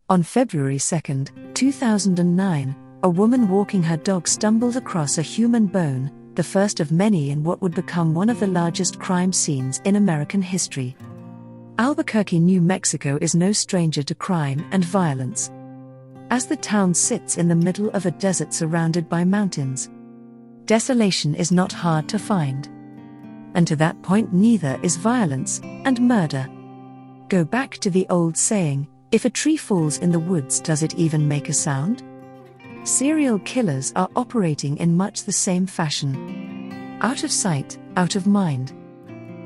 On February 2, 2009, a woman walking her dog stumbled across a human bone, the first of many in what would become one of the largest crime scenes in American history. Albuquerque, New Mexico is no stranger to crime and violence. As the town sits in the middle of a desert surrounded by mountains, desolation is not hard to find. And to that point, neither is violence and murder. Go back to the old saying, if a tree falls in the woods, does it even make a sound? Serial killers are operating in much the same fashion. Out of sight, out of mind.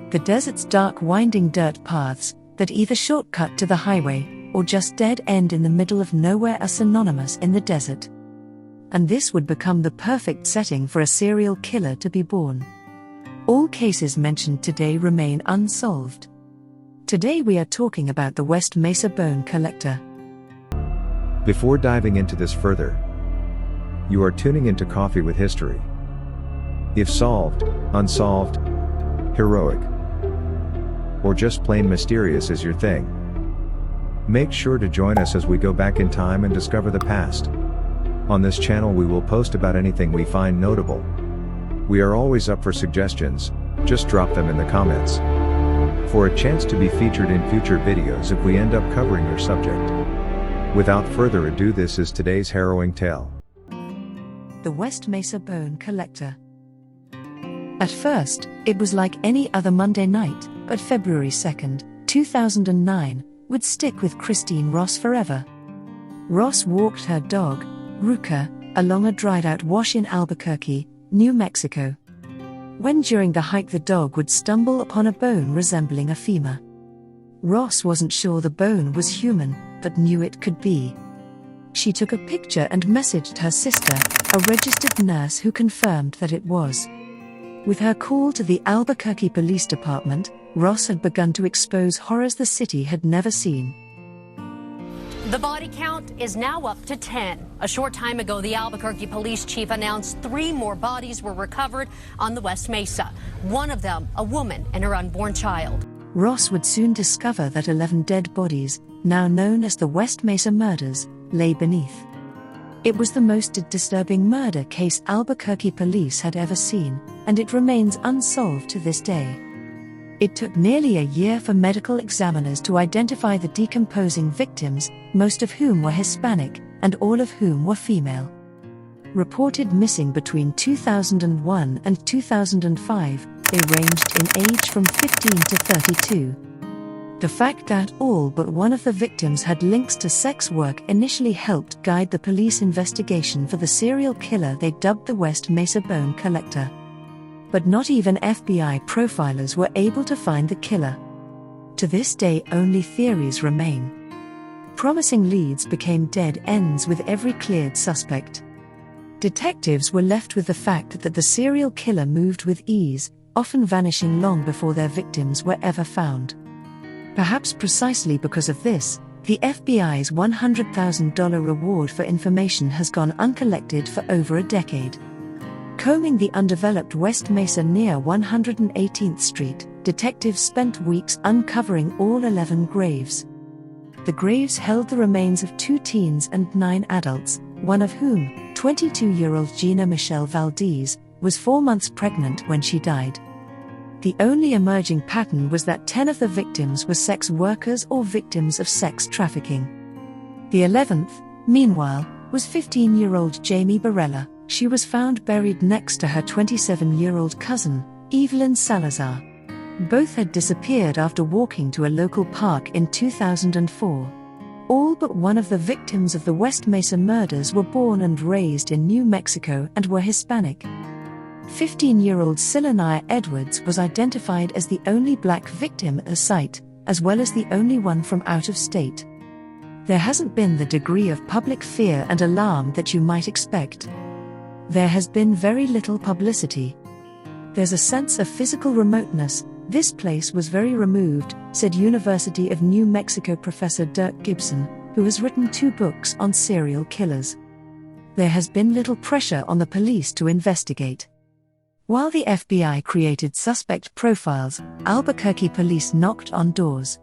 The desert's dark winding dirt paths, that either shortcut to the highway, or just dead end in the middle of nowhere, are synonymous in the desert. And this would become the perfect setting for a serial killer to be born. All cases mentioned today remain unsolved. Today we are talking about the West Mesa Bone Collector. Before diving into this further, you are tuning into Coffee with History. If solved, unsolved, heroic, or just plain mysterious is your thing, make sure to join us as we go back in time and discover the past. On this channel we will post about anything we find notable. We are always up for suggestions, just drop them in the comments, for a chance to be featured in future videos if we end up covering your subject. Without further ado, this is today's harrowing tale. The West Mesa Bone Collector. At first, it was like any other Monday night, but February 2, 2009, would stick with Christine Ross forever. Ross walked her dog, Ruka, along a dried-out wash in Albuquerque, New Mexico. When during the hike the dog would stumble upon a bone resembling a femur. Ross wasn't sure the bone was human, but knew it could be. She took a picture and messaged her sister, a registered nurse, who confirmed that it was. With her call to the Albuquerque Police Department, Ross had begun to expose horrors the city had never seen. The body count is now up to 10. A short time ago, the Albuquerque police chief announced 3 more bodies were recovered on the West Mesa. One of them, a woman and her unborn child. Ross would soon discover that 11 dead bodies, now known as the West Mesa Murders, lay beneath. It was the most disturbing murder case Albuquerque police had ever seen, and it remains unsolved to this day. It took nearly a year for medical examiners to identify the decomposing victims, most of whom were Hispanic, and all of whom were female. Reported missing between 2001 and 2005, they ranged in age from 15 to 32. The fact that all but one of the victims had links to sex work initially helped guide the police investigation for the serial killer they dubbed the West Mesa Bone Collector. But not even FBI profilers were able to find the killer. To this day, only theories remain. Promising leads became dead ends with every cleared suspect. Detectives were left with the fact that the serial killer moved with ease, often vanishing long before their victims were ever found. Perhaps precisely because of this, the FBI's $100,000 reward for information has gone uncollected for over a decade. Combing the undeveloped West Mesa near 118th Street, detectives spent weeks uncovering all 11 graves. The graves held the remains of 2 teens and 9 adults, one of whom, 22-year-old Gina Michelle Valdez, was 4 months pregnant when she died. The only emerging pattern was that 10 of the victims were sex workers or victims of sex trafficking. The 11th, meanwhile, was 15-year-old Jamie Barella. She was found buried next to her 27-year-old cousin, Evelyn Salazar. Both had disappeared after walking to a local park in 2004. All but one of the victims of the West Mesa Murders were born and raised in New Mexico and were Hispanic. 15-year-old Silania Edwards was identified as the only black victim at the site, as well as the only one from out of state. There hasn't been the degree of public fear and alarm that you might expect. There has been very little publicity. There's a sense of physical remoteness. This place was very removed, said University of New Mexico professor Dirk Gibson, who has written 2 books on serial killers. There has been little pressure on the police to investigate. While the FBI created suspect profiles, Albuquerque police knocked on doors.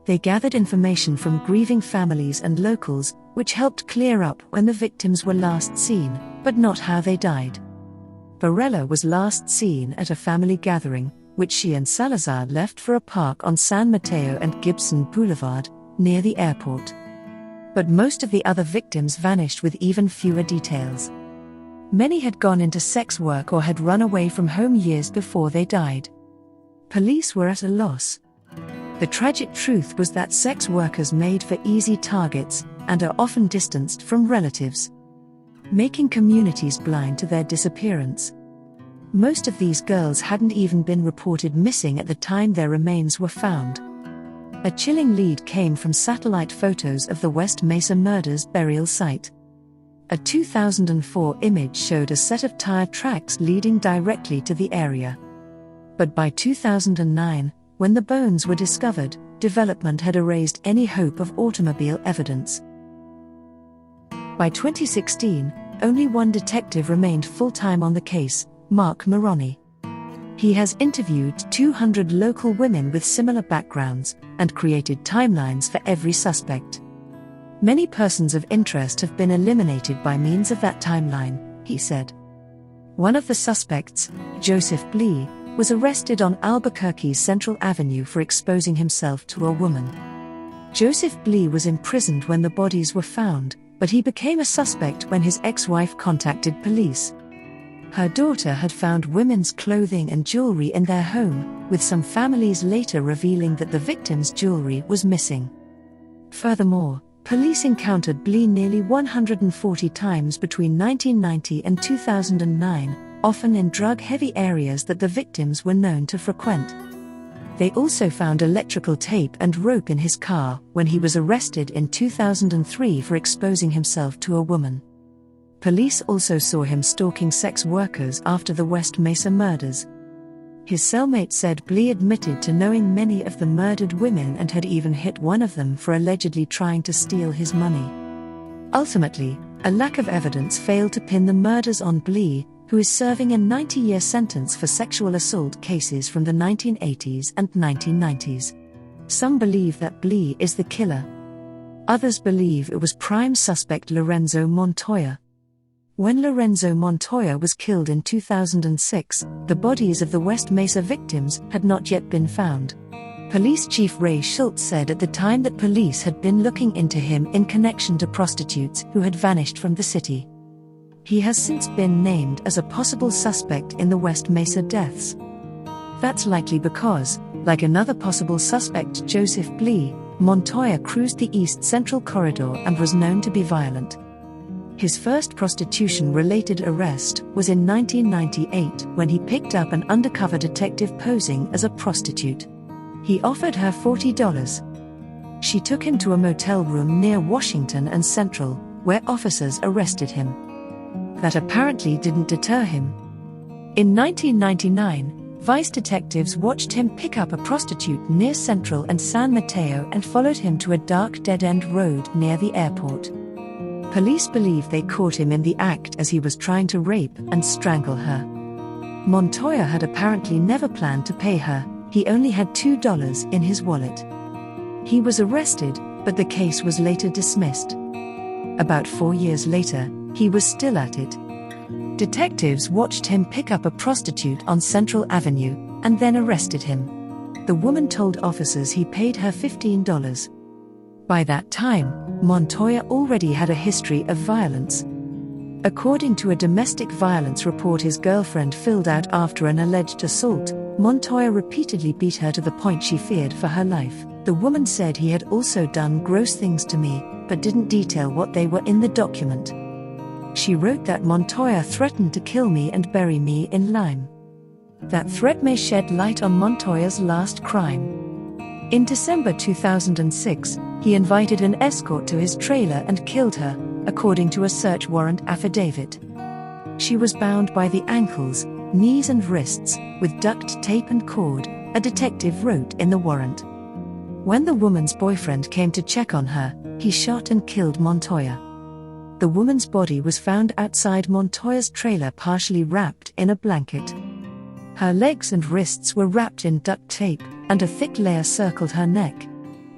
They gathered information from grieving families and locals, which helped clear up when the victims were last seen, but not how they died. Varela was last seen at a family gathering, which she and Salazar left for a park on San Mateo and Gibson Boulevard, near the airport. But most of the other victims vanished with even fewer details. Many had gone into sex work or had run away from home years before they died. Police were at a loss. The tragic truth was that sex workers made for easy targets and are often distanced from relatives, making communities blind to their disappearance. Most of these girls hadn't even been reported missing at the time their remains were found. A chilling lead came from satellite photos of the West Mesa Murders burial site. A 2004 image showed a set of tire tracks leading directly to the area. But by 2009, when the bones were discovered, development had erased any hope of automobile evidence. By 2016, only one detective remained full-time on the case, Mark Moroni. He has interviewed 200 local women with similar backgrounds and created timelines for every suspect. Many persons of interest have been eliminated by means of that timeline, he said. One of the suspects, Joseph Plea, was arrested on Albuquerque's Central Avenue for exposing himself to a woman. Joseph Plea was imprisoned when the bodies were found, but he became a suspect when his ex-wife contacted police. Her daughter had found women's clothing and jewelry in their home, with some families later revealing that the victim's jewelry was missing. Furthermore, police encountered Plea nearly 140 times between 1990 and 2009, often in drug-heavy areas that the victims were known to frequent. They also found electrical tape and rope in his car when he was arrested in 2003 for exposing himself to a woman. Police also saw him stalking sex workers after the West Mesa murders. His cellmate said Plea admitted to knowing many of the murdered women and had even hit one of them for allegedly trying to steal his money. Ultimately, a lack of evidence failed to pin the murders on Plea, who is serving a 90-year sentence for sexual assault cases from the 1980s and 1990s. Some believe that Plea is the killer. Others believe it was prime suspect Lorenzo Montoya. When Lorenzo Montoya was killed in 2006, the bodies of the West Mesa victims had not yet been found. Police Chief Ray Schultz said at the time that police had been looking into him in connection to prostitutes who had vanished from the city. He has since been named as a possible suspect in the West Mesa deaths. That's likely because, like another possible suspect Joseph Plea, Montoya cruised the East Central Corridor and was known to be violent. His first prostitution-related arrest was in 1998 when he picked up an undercover detective posing as a prostitute. He offered her $40. She took him to a motel room near Washington and Central, where officers arrested him. That apparently didn't deter him. In 1999, Vice detectives watched him pick up a prostitute near Central and San Mateo and followed him to a dark dead-end road near the airport. Police believe they caught him in the act as he was trying to rape and strangle her. Montoya had apparently never planned to pay her, he only had $2 in his wallet. He was arrested, but the case was later dismissed. About 4 years later, he was still at it. Detectives watched him pick up a prostitute on Central Avenue, and then arrested him. The woman told officers he paid her $15. By that time, Montoya already had a history of violence. According to a domestic violence report his girlfriend filled out after an alleged assault, Montoya repeatedly beat her to the point she feared for her life. The woman said he had also done gross things to me, but didn't detail what they were in the document. She wrote that Montoya threatened to kill me and bury me in lime. That threat may shed light on Montoya's last crime. In December 2006, he invited an escort to his trailer and killed her, according to a search warrant affidavit. She was bound by the ankles, knees and wrists, with duct tape and cord, a detective wrote in the warrant. When the woman's boyfriend came to check on her, he shot and killed Montoya. The woman's body was found outside Montoya's trailer partially wrapped in a blanket. Her legs and wrists were wrapped in duct tape, and a thick layer circled her neck.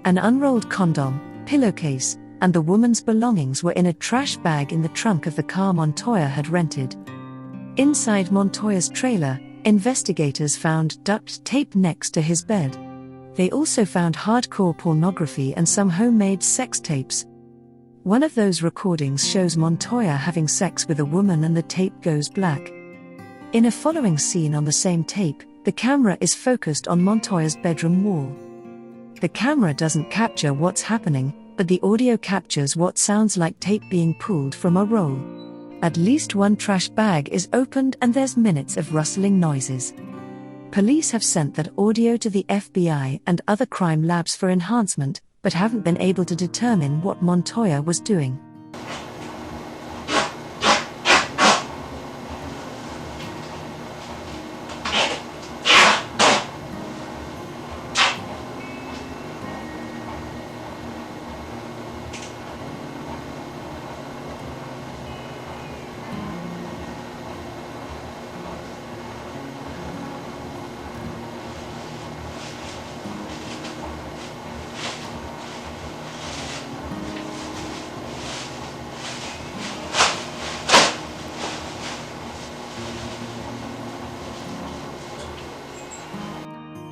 An unrolled condom, pillowcase, and the woman's belongings were in a trash bag in the trunk of the car Montoya had rented. Inside Montoya's trailer, investigators found duct tape next to his bed. They also found hardcore pornography and some homemade sex tapes. One of those recordings shows Montoya having sex with a woman and the tape goes black. In a following scene on the same tape, the camera is focused on Montoya's bedroom wall. The camera doesn't capture what's happening, but the audio captures what sounds like tape being pulled from a roll. At least one trash bag is opened and there's minutes of rustling noises. Police have sent that audio to the FBI and other crime labs for enhancement, but haven't been able to determine what Montoya was doing.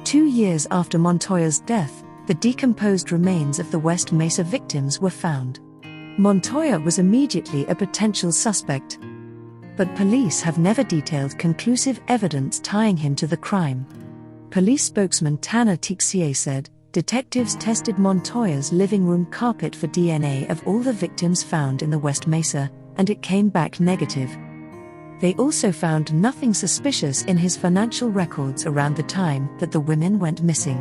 Two years after Montoya's death, the decomposed remains of the West Mesa victims were found. Montoya was immediately a potential suspect, but police have never detailed conclusive evidence tying him to the crime. Police spokesman Tanner Teixeira said, detectives tested Montoya's living room carpet for DNA of all the victims found in the West Mesa, and it came back negative. They also found nothing suspicious in his financial records around the time that the women went missing.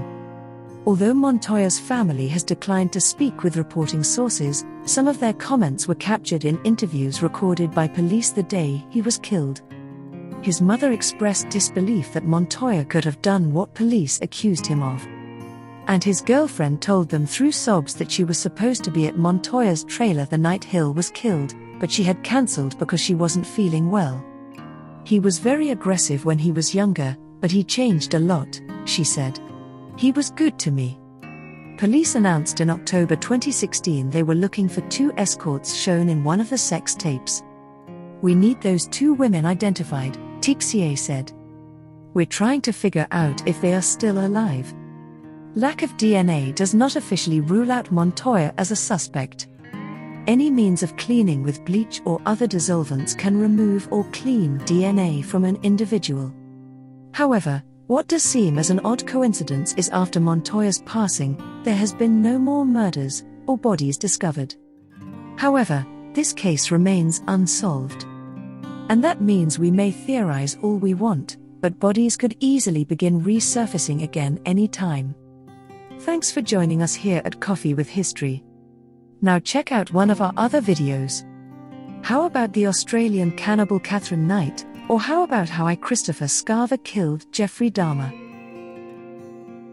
Although Montoya's family has declined to speak with reporting sources, some of their comments were captured in interviews recorded by police the day he was killed. His mother expressed disbelief that Montoya could have done what police accused him of. And his girlfriend told them through sobs that she was supposed to be at Montoya's trailer the night Hill was killed, but she had cancelled because she wasn't feeling well. He was very aggressive when he was younger, but he changed a lot, she said. He was good to me. Police announced in October 2016 they were looking for 2 escorts shown in one of the sex tapes. We need those 2 women identified, Teixeira said. We're trying to figure out if they are still alive. Lack of DNA does not officially rule out Montoya as a suspect. Any means of cleaning with bleach or other dissolvents can remove or clean DNA from an individual. However, what does seem as an odd coincidence is after Montoya's passing, there has been no more murders or bodies discovered. However, this case remains unsolved. And that means we may theorize all we want, but bodies could easily begin resurfacing again any time. Thanks for joining us here at Coffee with History. Now check out one of our other videos. How about the Australian cannibal Catherine Knight, or how about how Christopher Scarver killed Jeffrey Dahmer?